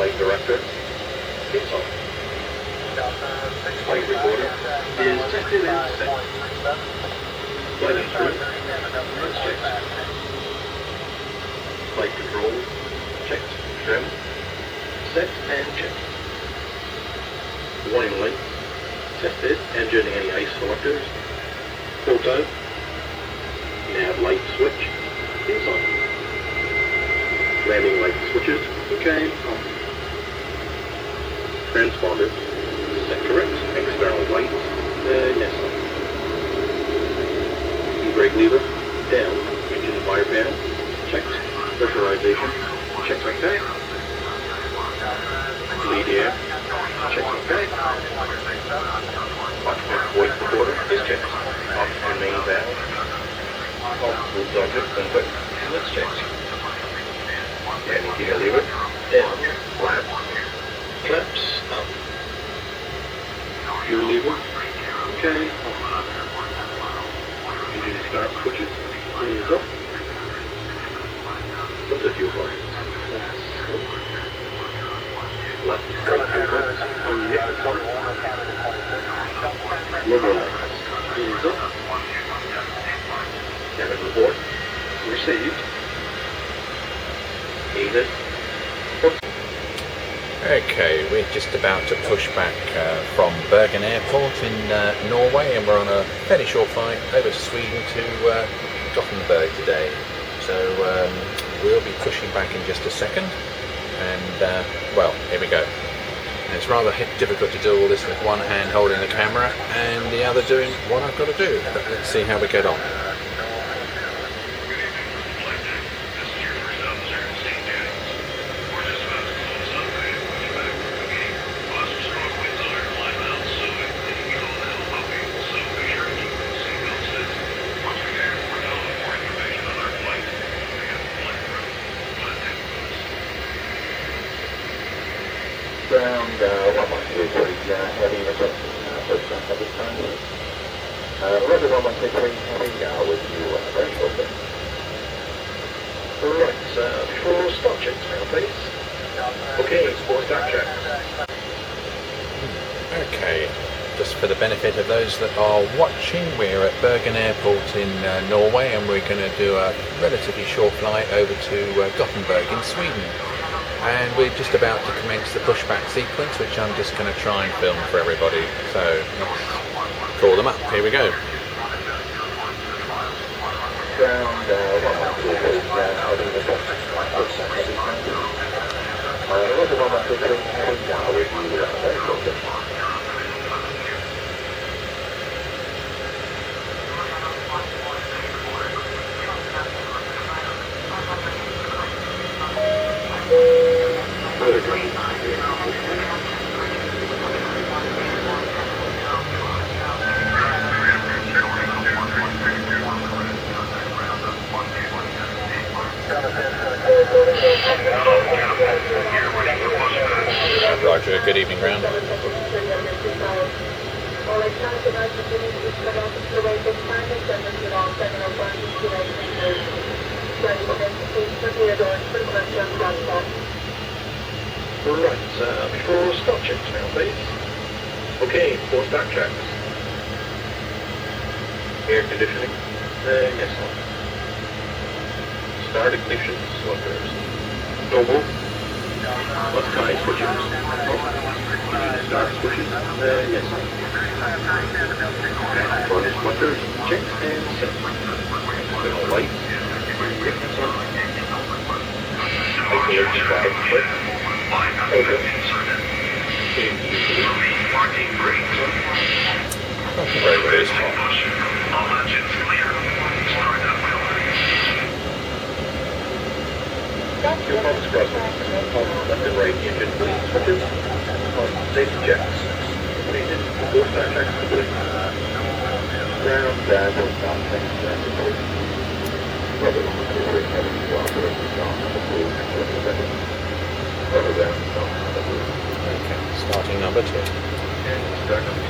Flight director, it's on. Flight recorder is tested and set. Flight instrument, let's check. Flight control, checked, trim, set and checked. Warning lights, tested, engine anti-ice selectors, full time. Nav light switch is on. Landing light switches, okay, on. Transponder, set correct. External lights, yes on. E-brake lever, down. Engine fire panel, checked. Pressurization, checked okay. Lead air, checked okay. Oxygen voice recorder is checked. Oxygen main valve. Oxygen subject input, let's check. Landing gear lever, down, flap, flaps, up. Fuel lever, okay, up. Engine start switches, is up. What's the fuel line? Left, right fuel line, yes, up. Lower lights, is up. Cabin report, received. Aided. Okay, we're just about to push back from Bergen Airport in Norway, and we're on a fairly short flight over to Sweden to Gothenburg today. So we'll be pushing back in just a second, and well, here we go. And it's rather difficult to do all this with one hand holding the camera and the other doing what I've got to do, but let's see how we get on. Ground 1123, heavy request, first time at this time. Roger 1123, heavy, with you very shortly. Right, before start checks now, please. Okay, for start checks. Okay, just for the benefit of those that are watching, we're at Bergen Airport in Norway, and we're going to do a relatively short flight over to Gothenburg in Sweden. And we're just about to commence the pushback sequence, which I'm just going to try and film for everybody. So let's call them up. Here we go. Ground 1123, heavy request, first time at this time. Roger 1123, heavy, with you very shortly. Roger, good evening round. Right, before start checks now, please. Okay, for start checks. Air conditioning, yes on. Start ignition cylinders. Normal. Let's try switches. Start switches, yes on. Furnace splitters, check and set. External lights, yes on. Isolation valve split. Okay. Very, very small. Fuel pumps present. Left and right engine bleed switches. Safety checks. Completed. Full start checks complete. Ground full stop checks complete. Weather heavy operating stop approved 20 seconds. Weather ground stop approved. Okay, starting number 2. And start number 2.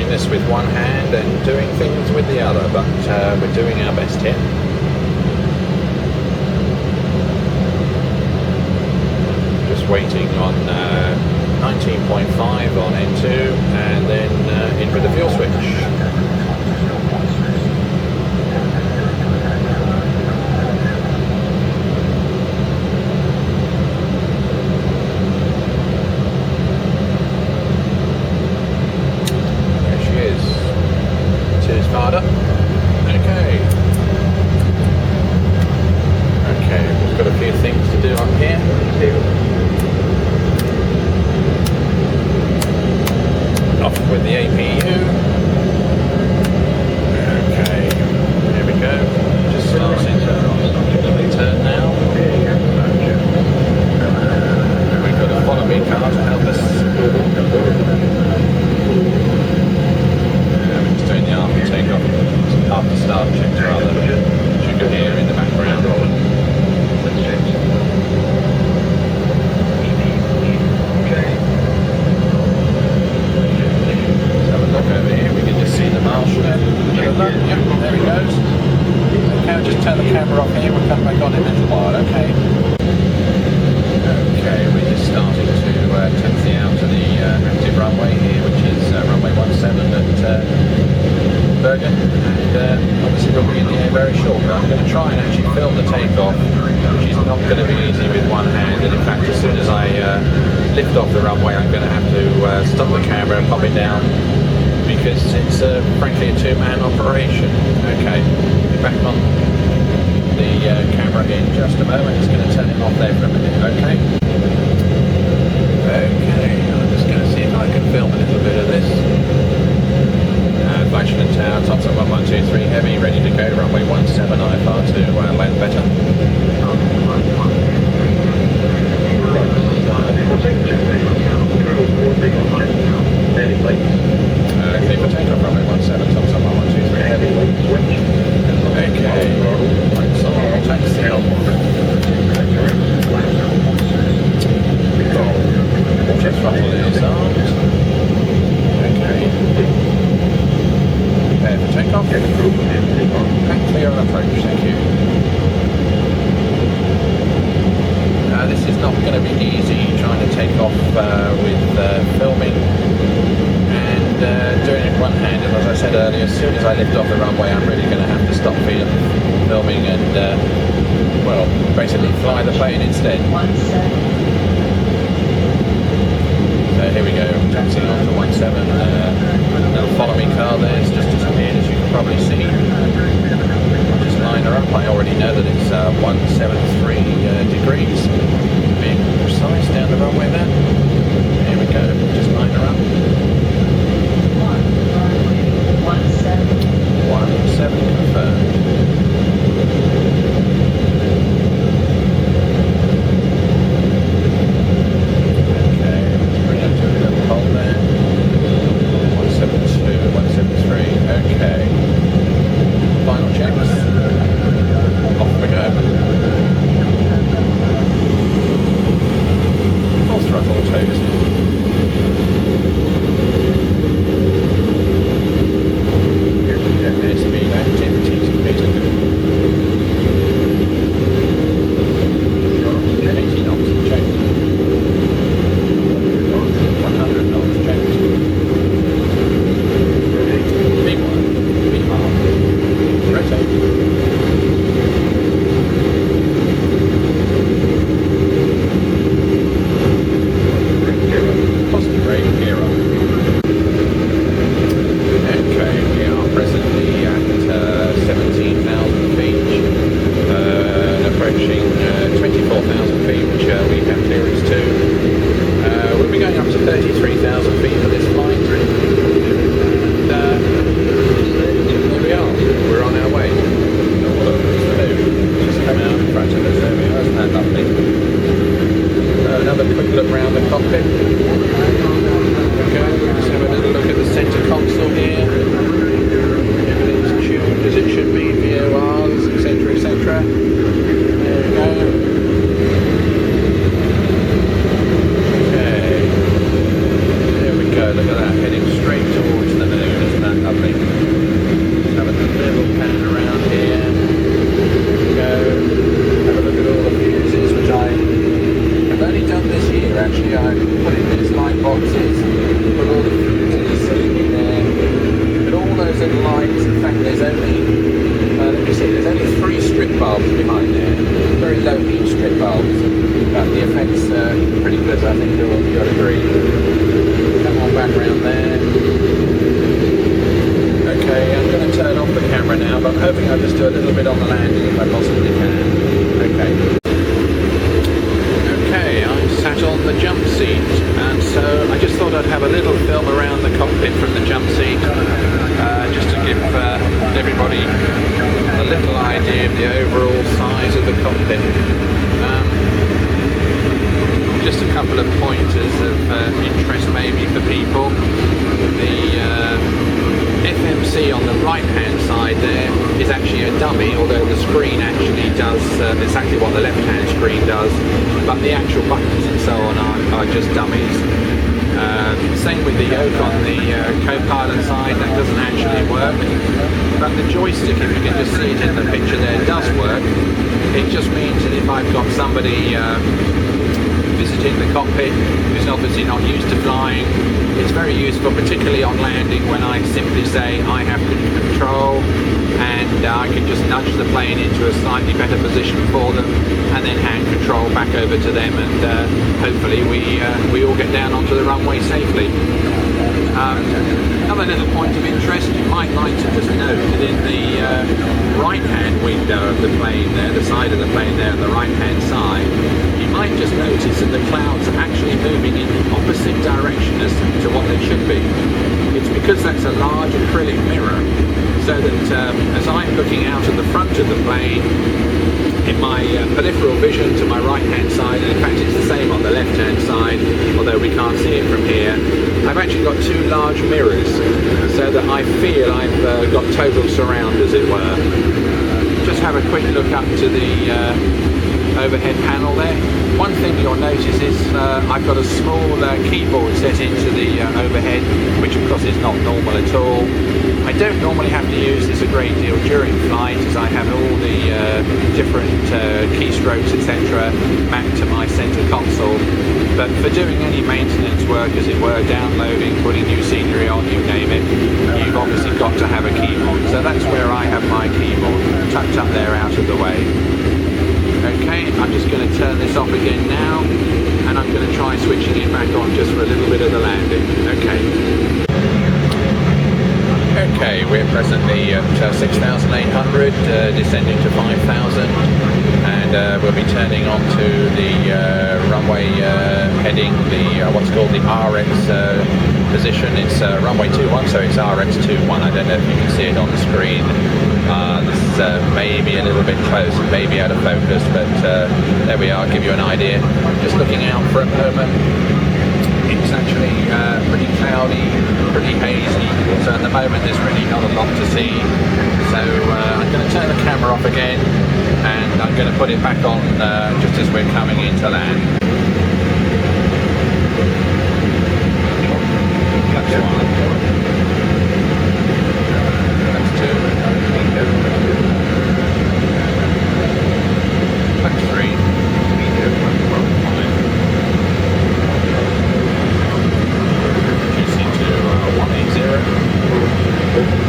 filming this with one hand and doing things with the other, but we're doing our best here. Just waiting on 19.5 on N2 and then in with the fuel switch. Fired up. Okay. Okay, we've got a few things to do up here. Off with the APU. Okay, here we go. Just starting to turn now. We've got a follow me car to help us. Doing the after takeoff, after start checks rather, which you can hear in the background. Let's have a look over here, we can just see the marshal there. Yep, there he goes. Okay, I'll just turn the camera off here, we'll come back on in a little while, okay. Okay, we're just starting to taxi out to the active runway here, which is runway 17 at Bergen, and obviously we'll be in the air very shortly. I'm going to try and actually film the takeoff, which is not going to be easy with one hand, and in fact as soon as I lift off the runway I'm going to have to stop the camera and pop it down, because it's frankly a two-man operation. Okay, back on the camera in just a moment. Just going to turn it off there for a minute, okay? Okay, I'm just going to see if I can film a little bit of this. Flagship tower, tops at 1123 heavy, ready to go, runway 17 IFR to land better. Okay, for takeoff, runway 17, tops at 1123 heavy. Okay, lights on, taxi on. Jet throttle is armed. Okay. Prepare for takeoff. And clear on approach, thank you. This is not going to be easy trying to take off with filming and doing it one-handed. As I said earlier, as soon as I lift off the runway I'm really going to have to stop filming and well, basically fly the plane instead. So here we go, taxiing on to 17. Little follow me car there, it's just disappeared as you can probably see. I'll just line her up. I already know that it's 173 degrees. Being precise down the runway there. Here we go, just line her up. 17 confirmed. Throttle 2. little lights. In fact, there's only, let me see, there's only 3 strip bulbs behind there. Very low heat strip bulbs. But the effect's pretty good, I think you'll agree. Come on back round there. Okay, I'm going to turn off the camera now, but I'm hoping I'll just do a little bit on the landing if I possibly can. Okay. Okay, I'm sat on the jump seat, and so I just thought I'd have a little film around the cockpit from the jump seat, just to give everybody a little idea of the overall size of the cockpit. Just a couple of pointers of interest maybe for people. The FMC on the right hand side there is actually a dummy, although the screen actually does exactly what the left hand screen does, but the actual buttons and so on are just dummies. Same with the yoke on the co-pilot side, that doesn't actually work, but the joystick, if you can just see it in the picture there, does work. It just means that if I've got somebody visiting the cockpit who's obviously not used to flying, it's very useful, particularly on landing, when I simply say I have control and I can just nudge the plane into a slightly better position for them and then hand control back over to them, and hopefully we all get down onto the runway safely. Another little point of interest, you might like to just note that in the right hand window of the plane there, the side of the plane there on the right hand side, you might just notice that the clouds are actually moving in the opposite direction as to what they should be. It's because that's a large acrylic mirror, so that as I'm looking out at the front of the plane, in my peripheral vision to my right hand side, and in fact it's the same on the left hand side, although we can't see it from here, I've actually got 2 large mirrors, so that I feel I've got total surround, as it were. Just have a quick look up to the overhead panel there. One thing you'll notice is I've got a small keyboard set into the overhead, which of course is not normal at all. I don't normally have to use this a great deal during flight, as I have all the different keystrokes, etc. mapped to my center console. But for doing any maintenance work, as it were, downloading, putting new scenery on, you name it, you've obviously got to have a keyboard. So that's where I have my keyboard, tucked up there out of the way. Okay, I'm just going to turn this off again now, and I'm going to try switching it back on just for a little bit of the landing. Okay, we're presently at 6,800, descending to 5,000, and we'll be turning onto the runway heading the what's called the RX position. It's runway 21, so it's RX 21. I don't know if you can see it on the screen. This may be a little bit close, maybe out of focus, but there we are, give you an idea. Just looking out for a moment, it's actually pretty cloudy, pretty hazy, so at the moment there's really not a lot to see. So I'm going to turn the camera off again, and I'm going to put it back on just as we're coming into land. That's 1. That's 2. That's 3. 180.